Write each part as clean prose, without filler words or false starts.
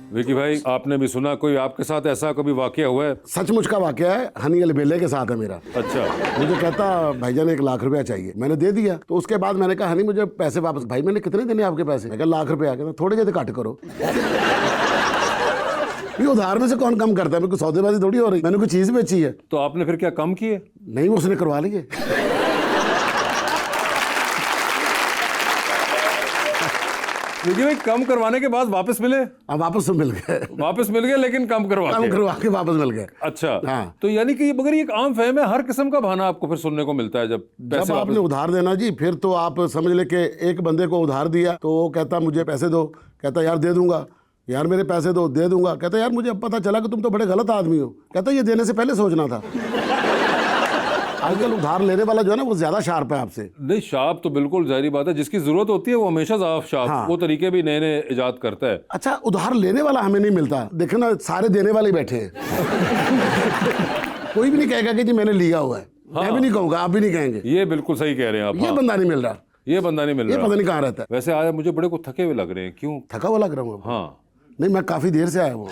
विकी भाई, आपने भी सुना कोई आपके साथ ऐसा कभी वाकया हुआ है? सचमुच का वाकया है, हनी अलबेले के साथ है मेरा। अच्छा। मुझे कहता भाईजान 1 लाख रुपया चाहिए, मैंने दे दिया। तो उसके बाद मैंने कहा हनी मुझे पैसे वापस। भाई मैंने कितने देने आपके पैसे? मैं कहा 1 लाख रुपया। कहता थोड़े जैसे कट करो। ये उधार में से कौन कम करता है? मेरे को सौदेबाजी थोड़ी हो रही, मैंने कोई चीज बेची है। तो आपने फिर क्या कम किए? नहीं, वो उसने करवा लिए। विकी भाई, कम करवाने के बाद वापस मिले? अब वापस तो मिल गए। वापस मिल गए, लेकिन कम करवा के वापस मिल गए। अच्छा। हाँ। तो यानी कि मगर ये एक आम फहम है, हर किस्म का बहाना आपको फिर सुनने को मिलता है जब पैसे आपने उधार देना जी, फिर तो आप समझ ले कि एक बंदे को उधार दिया तो वो कहता मुझे पैसे दो, कहता यार दे दूंगा, यार मेरे पैसे दो, दे दूंगा। कहता यार मुझे अब पता चला कि तुम तो बड़े गलत आदमी हो। कहता ये देने से पहले सोचना था। आजकल उधार लेने वाला जो है ना वो ज्यादा शार्प है आपसे। नहीं, शार्प तो बिल्कुल जाहिर बात है, जिसकी जरूरत होती है वो हमेशा शार्प। हाँ। वो तरीके भी नए नए इजाद करता है। अच्छा, उधार लेने वाला हमें नहीं मिलता, देखो ना सारे देने वाले बैठे हैं। कोई भी नहीं कहेगा कि जी मैंने लिया हुआ है। हाँ। मैं भी नहीं कहूँगा, आप भी नहीं कहेंगे। ये बिल्कुल सही कह रहे हैं आप। ये हाँ। बंदा नहीं मिल रहा, ये बंदा नहीं मिल ये रहा। पता नहीं कहाँ रहता है। वैसे आज मुझे बड़े को थके हुए लग रहे हैं, क्यों? थका हुआ लग रहा हूँ? हाँ। नहीं, मैं काफी देर से आया हूँ।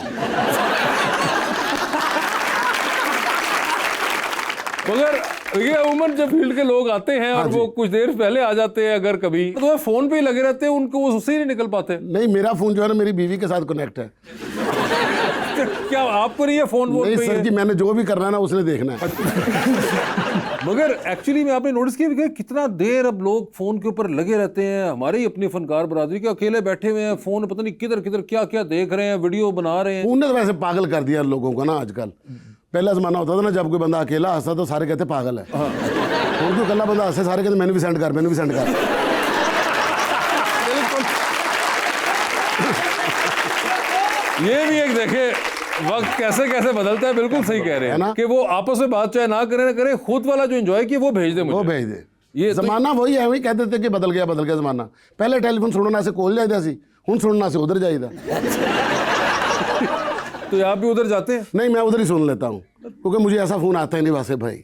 मगर ये अमूमन जब फील्ड के लोग आते हैं और वो कुछ देर पहले आ जाते हैं, अगर कभी तो वो फोन पे ही लगे रहते हैं, उनको वो उससे ही नहीं निकल पाते। नहीं, मेरा फोन जो है ना मेरी बीवी के साथ कनेक्ट है। क्या आपको नहीं है फोन? नहीं सर जी, मैंने जो भी करना है ना उसने देखना है। मगर एक्चुअली में आपने नोटिस किया कि कितना देर अब लोग फोन के ऊपर लगे रहते हैं। हमारे ही अपनी फनकार बरादरी के अकेले बैठे हुए हैं, फोन पता नहीं किधर किधर क्या क्या देख रहे हैं, वीडियो बना रहे हैं। फोन ने तो वैसे पागल कर दिया लोगों को ना आजकल। पहला जमाना होता था ना जब कोई बंदा अकेला हंसता तो सारे कहते पागल है। फोन को अकेला बंदा हंसे सारे कहते मैंने भी सेंड कर, मैंने भी सेंड कर। ये भी एक देखे वक्त कैसे कैसे बदलता है। बिल्कुल सही कह रहे हैं ना? कि वो आपस में बात चाहे ना करे, खुद वाला जो एंजॉय किया वो भेज दे मुझे। वो भेज दे। ये जमाना वही है, वही कहते थे कि बदल गया जमाना। पहले टेलीफोन सुनना से कोल जाइदा सी, हुण सुनना से उधर जाइदा। तो आप भी उधर जाते हैं? नहीं, मैं उधर ही सुन लेता हूँ क्योंकि मुझे ऐसा फोन आता ही नहीं वासे भाई।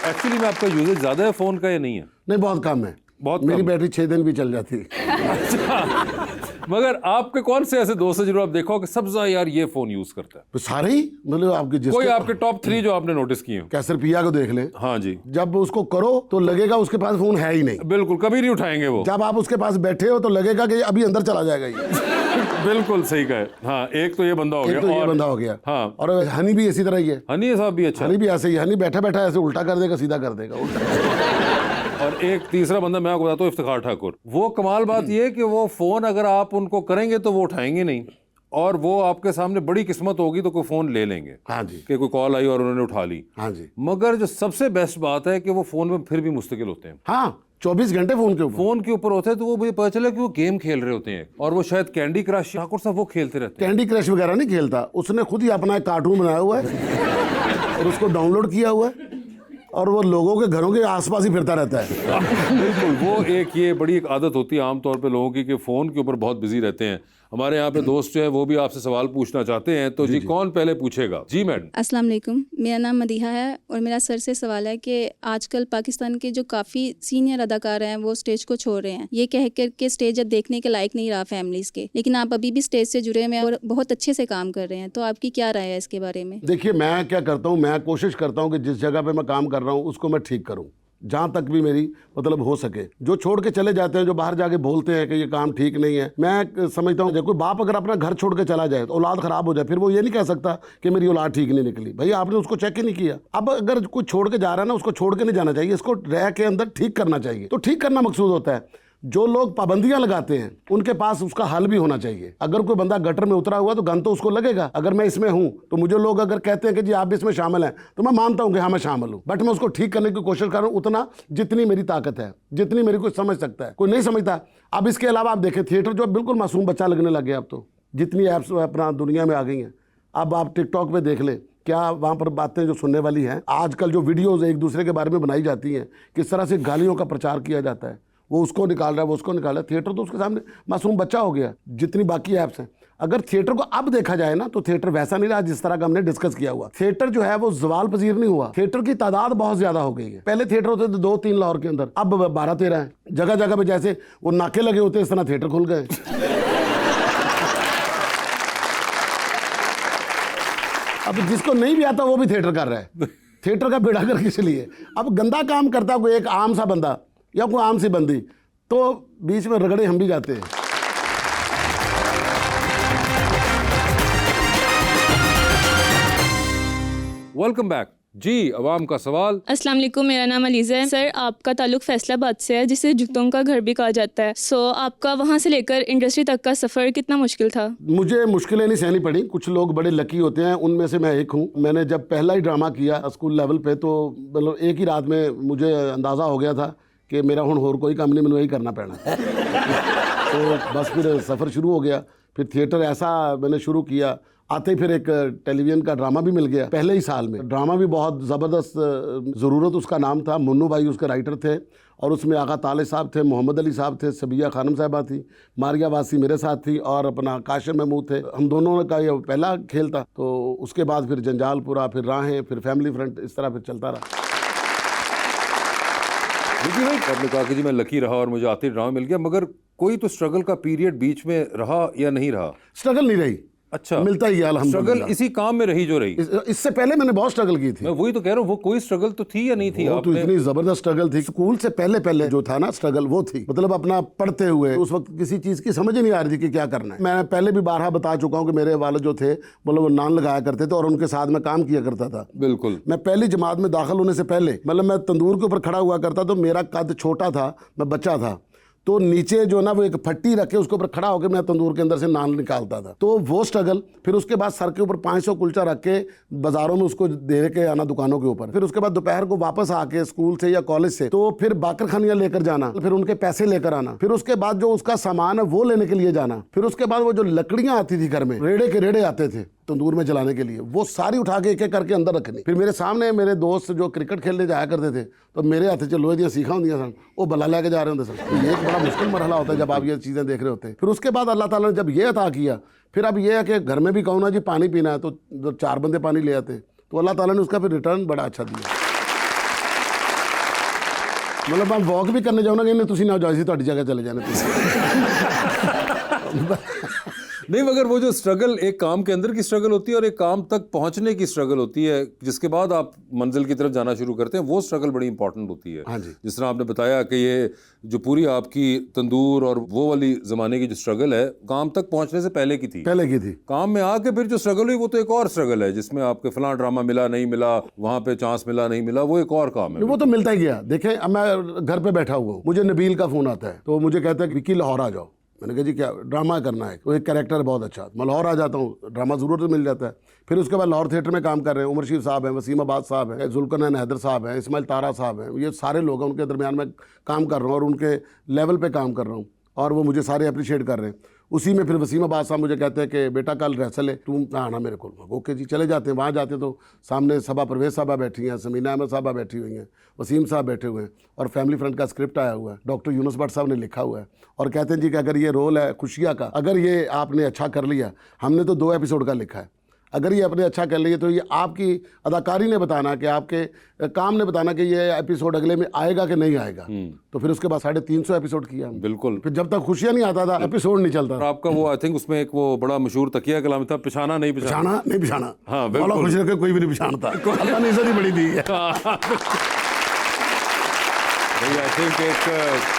एक्चुअली में आपका यूजेज ज्यादा है फोन का या नहीं है? नहीं, बहुत कम है। बहुत मेरी कम। बैटरी 6 दिन भी चल जाती। अच्छा। मगर आपके कौन से ऐसे दोस्त हैं जिन्होंने आप देखो कि सबसे यार ये फोन यूज करता है? तो सारे ही मतलब आपके कोई आपके टॉप 3 जो आपने नोटिस किए हो? कैसर पिया को देख ले। हाँ जी। जब उसको करो तो लगेगा उसके पास फोन है ही नहीं। बिल्कुल, कभी नहीं उठाएंगे वो। जब आप उसके पास बैठे हो तो लगेगा कि अभी अंदर चला जाएगा ये। बिल्कुल सही कहे। हाँ, एक तो ये बंदा हो गया। एक तो ये बंदा हो गया। हाँ। और हनी भी इसी तरह ही है। हनी साहब भी अच्छा। हनी भी ऐसे ही। हनी बैठा बैठा ऐसे उल्टा कर देगा, सीधा कर देगा, उल्टा। और एक तीसरा बंदा मैं आपको बताता हूँ, इफ्तिखार ठाकुर। वो कमाल बात ये है कि वो फोन अगर आप उनको करेंगे तो वो उठाएंगे नहीं, और वो आपके सामने बड़ी किस्मत होगी तो कोई फोन ले लेंगे। हाँ जी। कि कोई कॉल आई और उन्होंने उठा ली। हाँ जी। मगर जो सबसे बेस्ट बात है कि वो फोन में फिर भी मुस्तकिल होते हैं। हाँ, 24 घंटे फोन के ऊपर। फोन के ऊपर होते हैं तो वो मुझे पता चला कि वो गेम खेल रहे होते हैं, और वो शायद कैंडी क्रश ठाकुर साहब वो खेलते रहते हैं। कैंडी क्रश वगैरह नहीं खेलता, उसने खुद ही अपना एक कार्टून बनाया हुआ है और उसको डाउनलोड किया हुआ है, और वो लोगों के घरों के आसपास ही फिरता रहता है। बिल्कुल, वो एक ये बड़ी एक आदत होती है आमतौर पे लोगों की कि फ़ोन के ऊपर बहुत बिजी रहते हैं। हमारे यहाँ पे दोस्त जो है वो भी आपसे सवाल पूछना चाहते हैं, तो जी कौन पहले पूछेगा? जी मैडम। अस्सलाम वालेकुम, मेरा नाम मदीहा है और मेरा सर से सवाल है कि आजकल पाकिस्तान के जो काफ़ी सीनियर अदाकार हैं वो स्टेज को छोड़ रहे हैं, ये कह कर के स्टेज अब देखने के लायक नहीं रहा फैमिलीज़ के, लेकिन आप अभी भी स्टेज से जुड़े हुए हैं और बहुत अच्छे से काम कर रहे हैं, तो आपकी क्या राय है इसके बारे में? देखिए, मैं क्या करता हूँ, मैं कोशिश करता हूँ कि जिस जगह पे मैं काम कर रहा हूँ उसको मैं ठीक करूँ जहाँ तक भी मेरी मतलब हो सके। जो छोड़ के चले जाते हैं, जो बाहर जाके बोलते हैं कि ये काम ठीक नहीं है, मैं समझता हूँ कोई बाप अगर अपना घर छोड़ के चला जाए तो औलाद खराब हो जाए, फिर वो ये नहीं कह सकता कि मेरी औलाद ठीक नहीं निकली। भाई आपने उसको चेक ही नहीं किया। अब अगर कोई छोड़ के जा रहा है ना, उसको छोड़ के नहीं जाना चाहिए, इसको रह के अंदर ठीक करना चाहिए। तो ठीक करना मकसूद होता है। जो लोग पाबंदियां लगाते हैं उनके पास उसका हल भी होना चाहिए। अगर कोई बंदा गटर में उतरा हुआ तो गन तो उसको लगेगा। अगर मैं इसमें हूं तो मुझे लोग अगर कहते हैं कि जी आप भी इसमें शामिल हैं तो मैं मानता हूं कि हाँ मैं शामिल हूं, बट मैं उसको ठीक करने की कोशिश कर रहा हूं उतना जितनी मेरी ताकत है, जितनी मेरी कोई समझ सकता है। कोई नहीं समझता। अब इसके अलावा आप देखें, थिएटर जो बिल्कुल मासूम बच्चा लगने लग गया। अब तो जितनी ऐप्स अपना दुनिया में आ गई हैं, अब आप टिकटॉक पे देख ले, क्या वहाँ पर बातें जो सुनने वाली हैं। आजकल जो वीडियोज़ एक दूसरे के बारे में बनाई जाती हैं, किस तरह से गालियों का प्रचार किया जाता है, वो उसको निकाल रहा है, वो उसको निकाल रहा है। थिएटर तो उसके सामने मासूम बच्चा हो गया। जितनी बाकी ऐप्स हैं, अगर थिएटर को अब देखा जाए ना तो थिएटर वैसा नहीं रहा जिस तरह का हमने डिस्कस किया हुआ। थिएटर जो है वो जवाल पजीर नहीं हुआ, थिएटर की तादाद बहुत ज्यादा हो गई है। पहले थिएटर होते थे 2-3 लाहौर के अंदर, अब 12-13 है। जगह जगह पे जैसे वो नाके लगे होते इस तरह थिएटर खुल गए। अब जिसको नहीं भी आता वो भी थिएटर कर रहा है। थिएटर का बेड़ा कर किस लिए? अब गंदा काम करता कोई एक आम सा बंदा या कोई आम सी बंदी तो बीच में रगड़े हम भी जाते हैं। वेलकम बैक जी। अवाम का सवाल। अस्सलाम वालेकुम, मेरा नाम अलीज़ा है। सर, आपका ताल्लुक फैसलाबाद से है, जिसे जूतों का घर भी कहा जाता है। सो आपका वहाँ से लेकर इंडस्ट्री तक का सफ़र कितना मुश्किल था? मुझे मुश्किलें नहीं सहनी पड़ी। कुछ लोग बड़े लकी होते हैं, उनमें से मैं एक हूँ। मैंने जब पहला ही ड्रामा किया स्कूल लेवल पे तो मतलब एक ही रात में मुझे अंदाज़ा हो गया था कि मेरा हुण होर कोई काम नहीं, मैंने वही करना पैना। तो बस फिर सफ़र शुरू हो गया। फिर थिएटर ऐसा मैंने शुरू किया, आते ही फिर एक टेलीविज़न का ड्रामा भी मिल गया पहले ही साल में। ड्रामा भी बहुत ज़बरदस्त, ज़रूरत उसका नाम था, मुन्नू भाई उसके राइटर थे और उसमें आगा ताले साहब थे, मोहम्मद अली साहब थे, सबिया खानम साहबा थी, मारिया वासी मेरे साथ थी और अपना काशिम महमूद थे। हम दोनों का ये पहला खेल था। तो उसके बाद फिर जंजालपुरा, फिर राहें, फिर फैमिली फ्रंट, इस तरह फिर चलता रहा। देखिए भाई, आपने कहा कि जी मैं लकी रहा और मुझे आते ही ड्रामा मिल गया, मगर कोई तो स्ट्रगल का पीरियड बीच में रहा या नहीं रहा? स्ट्रगल नहीं रही। अच्छा, मिलता ही है स्ट्रगल अल्हम्दुलिल्लाह। इसी काम में रही जो रही। इससे पहले मैंने बहुत स्ट्रगल की थी। मैं वही तो कह रहा हूँ, वो कोई स्ट्रगल तो थी या नहीं थी? वो तो इतनी जबरदस्त स्ट्रगल थी। स्कूल से पहले पहले जो था ना स्ट्रगल, वो थी। मतलब अपना पढ़ते हुए उस वक्त किसी चीज की समझ ही नहीं आ रही थी कि क्या करना है। मैं पहले भी बारहा बता चुका हूँ कि मेरे वाले जो थे मतलब वो नान लगाया करते थे और उनके साथ मैं काम किया करता था। बिल्कुल। मैं पहली जमात में दाखिल होने से पहले मतलब मैं तंदूर के ऊपर खड़ा हुआ करता, तो मेरा कद छोटा था, मैं बच्चा था, तो नीचे जो ना वो एक फट्टी रख के उसके ऊपर खड़ा होकर मैं तंदूर के अंदर से नान निकालता था। तो वो स्ट्रगल। फिर उसके बाद सर के ऊपर 500 कुलचा रख के बाजारों में उसको दे के आना दुकानों के ऊपर। फिर उसके बाद दोपहर को वापस आके स्कूल से या कॉलेज से तो फिर बाकर खानियाँ लेकर जाना, फिर उनके पैसे लेकर आना, फिर उसके बाद जो उसका सामान है वो लेने के लिए जाना, फिर उसके बाद वो जो लकड़ियाँ आती थी घर में, रेड़े के रेड़े आते थे तंदूर में जलाने के लिए, वो सारी उठा के एक एक करके अंदर रखनी। फिर मेरे सामने मेरे दोस्त जो क्रिकेट खेलने जाया करते थे तो मेरे हाथ से लोहे दियाँ सीखा होंदियाँ सन, वो बल्ला लेके जा रहे होंगे सन। तो ये एक बड़ा मुश्किल मरहला होता है जब आप ये चीज़ें देख रहे होते हैं। फिर उसके बाद अल्लाह ताला ने जब ये अता किया, फिर अब ये है कि घर में भी कहूँ ना जी पानी पीना है तो 4 बंदे पानी ले आते हैं, तो अल्लाह ताला ने उसका फिर रिटर्न बड़ा अच्छा दिया। मतलब मैं वॉक भी करने जाऊँ ना कि तुम ना जाओ सी तुहाडी जगह चले जाने। नहीं, मगर वो जो स्ट्रगल, एक काम के अंदर की स्ट्रगल होती है और एक काम तक पहुंचने की स्ट्रगल होती है, जिसके बाद आप मंजिल की तरफ जाना शुरू करते हैं, वो स्ट्रगल बड़ी इंपॉर्टेंट होती है। हाँ जी। जिस तरह आपने बताया कि ये जो पूरी आपकी तंदूर और वो वाली ज़माने की जो स्ट्रगल है, काम तक पहुंचने से पहले की थी। काम में आके फिर जो स्ट्रगल हुई वो तो एक और स्ट्रगल है, जिसमें आपके फलां ड्रामा मिला नहीं मिला, वहाँ पे चांस मिला नहीं मिला, वो एक और काम है। वो तो मिलता ही गया। देखें, अब मैं घर पे बैठा हुआ हूँ, मुझे नबील का फ़ोन आता है, तो मुझे कहता है कि विक्की लाहौर आ जाओ। मैंने कहा जी क्या ड्रामा करना है? वो एक कैरेक्टर है बहुत अच्छा, मैं लाहौर आ जाता हूँ, ड्रामा ज़रूर तो मिल जाता है। फिर उसके बाद लाहौर थिएटर में काम कर रहे हैं, उमर शीर साहब हैं, वसीम अब्बास साहब हैं, जुल्करनैन हैदर साहब हैं, इस्माइल तारा साहब हैं, ये सारे लोग हैं, उनके दरमियान में काम कर रहा हूँ और उनके लेवल पे काम कर रहा हूँ और वो मुझे सारे अप्रिशिएट कर रहे हैं। उसी में फिर वसीम अब्बास साहब मुझे कहते हैं कि बेटा कल रिहर्सल है, तुम आना मेरे को। ओके जी, चले जाते हैं। वहाँ जाते हैं तो सामने सबा परवेज़ साहबा बैठी हैं, समीना अहमद साहबा बैठी हुई हैं, वसीम साहब बैठे हुए हैं और फैमिली फ्रंट का स्क्रिप्ट आया हुआ है, डॉक्टर यूनुस भट्ट साहब ने लिखा हुआ है और कहते हैं जी कि अगर ये रोल है खुशिया का, अगर ये आपने अच्छा कर लिया, हमने तो 2 एपिसोड का लिखा है, अगर ये आपने अच्छा कर लिया तो ये आपकी अदाकारी ने बताना कि आपके काम ने बताना कि ये एपिसोड अगले में आएगा कि नहीं आएगा। तो फिर उसके बाद 350 एपिसोड किया। बिल्कुल। फिर जब तक खुशियाँ नहीं आता था एपिसोड नहीं चलता। और आपका वो आई थिंक उसमें एक वो बड़ा मशहूर तकिया कलाम था, पिछाना नहीं पिछाना। नहीं पिछाना। हाँ, मौला खुश रखे, कोई भी नहीं पिछानता। अल्लाह ने इज्जत ही बड़ी दी है। आई थिंक एक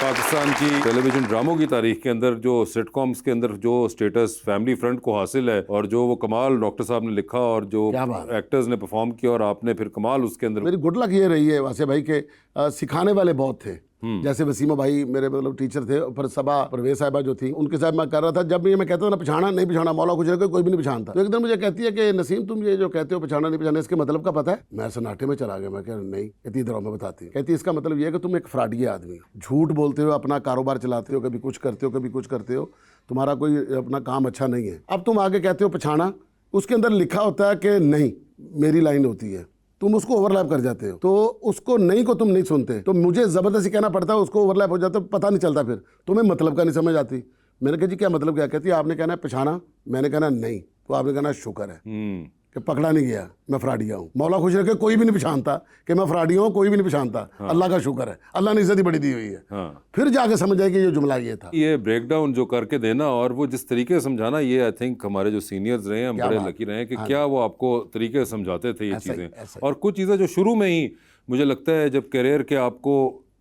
पाकिस्तान की टेलीविजन ड्रामों की तारीख के अंदर जो सिटकॉम्स के अंदर जो स्टेटस फैमिली फ्रंट को हासिल है और जो वो कमाल डॉक्टर साहब ने लिखा और जो एक्टर्स ने परफॉर्म किया और आपने फिर कमाल उसके अंदर। मेरी गुड लक ये रही है वासे भाई के सिखाने वाले बहुत थे। जैसे वसीमा भाई मेरे मतलब टीचर थे, फिर सबा परवेज साहिबा जो थी उनके साथ मैं कर रहा था। जब ये मैं कहता था ना पिछाना नहीं पिछाना, मौला खुश रखे, कोई भी नहीं पिछानता। तो एक दिन मुझे कहती है कि नसीम तुम ये जो कहते हो पिछाना नहीं पिछाना, इसके मतलब का पता है? मैं सन्नाटे में चला गया। मैं कह नहीं, कहती इधर मैं बताती। कहती इसका मतलब ये है कि तुम एक फ्रॉडी आदमी हो, झूठ बोलते हो, अपना कारोबार चलाते हो, कभी कुछ करते हो कभी कुछ करते हो, तुम्हारा कोई अपना काम अच्छा नहीं है। अब तुम आगे कहते हो पिछाना, उसके अंदर लिखा होता है कि नहीं मेरी लाइन होती है, तुम उसको ओवरलैप कर जाते हो, तो उसको नहीं को तुम नहीं सुनते, तो मुझे ज़बरदस्ती कहना पड़ता है, उसको ओवरलैप हो जाता है, पता नहीं चलता, फिर तुम्हें मतलब का नहीं समझ आती। मैंने कहा जी क्या मतलब, क्या कहती है, आपने कहना है पछाना, मैंने कहना नहीं, तो आपने कहना शुक्र है कि पकड़ा नहीं गया, मैं फ्राडिया हूँ। मौला खुश रखे, कोई भी नहीं पहचानता कि मैं फ्राडिया हूँ, कोई भी नहीं पहचानता। अल्लाह का शुक्र है, अल्लाह ने इज्जत ही बड़ी दी हुई है। फिर जाके समझ आए कि ये जुमला ये था। ये ब्रेक डाउन जो करके देना और वो जिस तरीके से समझाना, ये आई थिंक हमारे जो सीनियर्स रहे हैं हम बड़े लकी रहे हैं कि क्या वो आपको तरीके से समझाते थे ये चीज़ें। और कुछ चीज़ें जो शुरू में ही मुझे लगता है जब करियर के आपको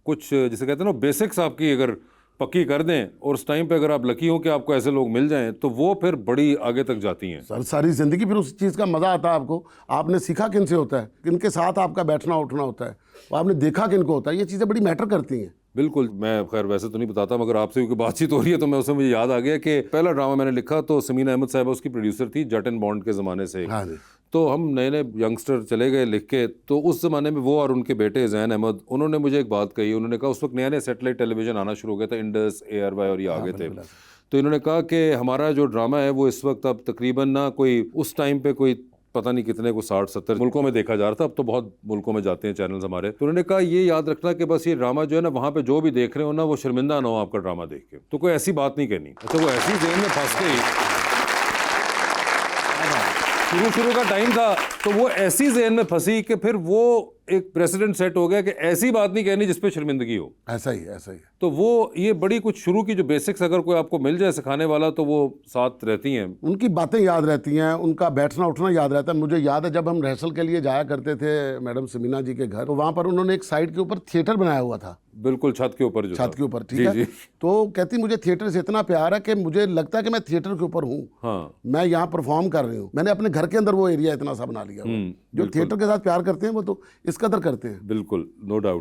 कुछ जिसे कहते हैं ना बेसिक्स आपकी अगर पक्की कर दें और उस टाइम पे अगर आप लकी हो कि आपको ऐसे लोग मिल जाएं तो वो फिर बड़ी आगे तक जाती हैं। सर सारी ज़िंदगी फिर उस चीज़ का मज़ा आता है आपको। आपने सीखा किन से होता है, किनके साथ आपका बैठना उठना होता है, आपने देखा किन को होता है, ये चीज़ें बड़ी मैटर करती हैं। बिल्कुल। मैं खैर वैसे तो नहीं बताता मगर आपसे क्योंकि बातचीत हो रही है तो मैं उसमें मुझे याद आ गया कि पहला ड्रामा मैंने लिखा तो समीन अहमद साहिबा उसकी प्रोड्यूसर थी, जट एंड बॉन्ड के ज़माने से। हाँ जी। तो हम नए नए यंगस्टर चले गए लिख के, तो उस ज़माने में वो और उनके बेटे जैन अहमद, उन्होंने मुझे एक बात कही। उन्होंने कहा उस वक्त नया नया सेटेलाइट टेलीविज़न आना शुरू हो गया था, इंडस, ARY और ये आगे थे। तो इन्होंने कहा कि हमारा जो ड्रामा है वो इस वक्त अब तकरीबन ना कोई उस टाइम पे कोई पता नहीं कितने को 60-70 मुल्कों में देखा जा रहा था, अब तो बहुत मुल्कों में जाते हैं चैनल्स हमारे। तो उन्होंने कहा ये याद रखना कि बस ये ड्रामा जो है ना वहाँ पे जो भी देख रहे हो ना वो शर्मिंदा ना हो आपका ड्रामा देख के। तो कोई ऐसी बात नहीं कहनी। अच्छा वो ऐसी जेल में फंस गई, शुरू का टाइम था तो वो ऐसी जेन में फंसी कि फिर वो एक प्रेसिडेंट सेट हो गया कि ऐसी बात नहीं कहनी जिसपे शर्मिंदगी हो। ऐसा ही ऐसा ही। तो वो ये बड़ी कुछ शुरू की जो बेसिक्स अगर कोई आपको मिल जाए सिखाने वाला तो वो साथ रहती हैं। उनकी बातें याद रहती हैं, उनका बैठना उठना याद रहता है। मुझे याद है जब हम रिहर्सल के लिए जाया करते थे मैडम समीना जी के घर, तो वहाँ पर उन्होंने एक साइड के ऊपर थिएटर बनाया हुआ था। बिल्कुल छत के ऊपर, जो छत के ऊपर, ठीक जी, है जी। तो कहती मुझे थिएटर से इतना प्यार है कि मुझे लगता है कि मैं थिएटर के ऊपर हूँ। हाँ। मैं यहाँ परफॉर्म कर रही हूँ। मैंने अपने घर के अंदर वो एरिया इतना सा बना लिया हुआ। जो थिएटर के साथ प्यार करते हैं वो तो इस कदर करते हैं। बिल्कुल, नो डाउट।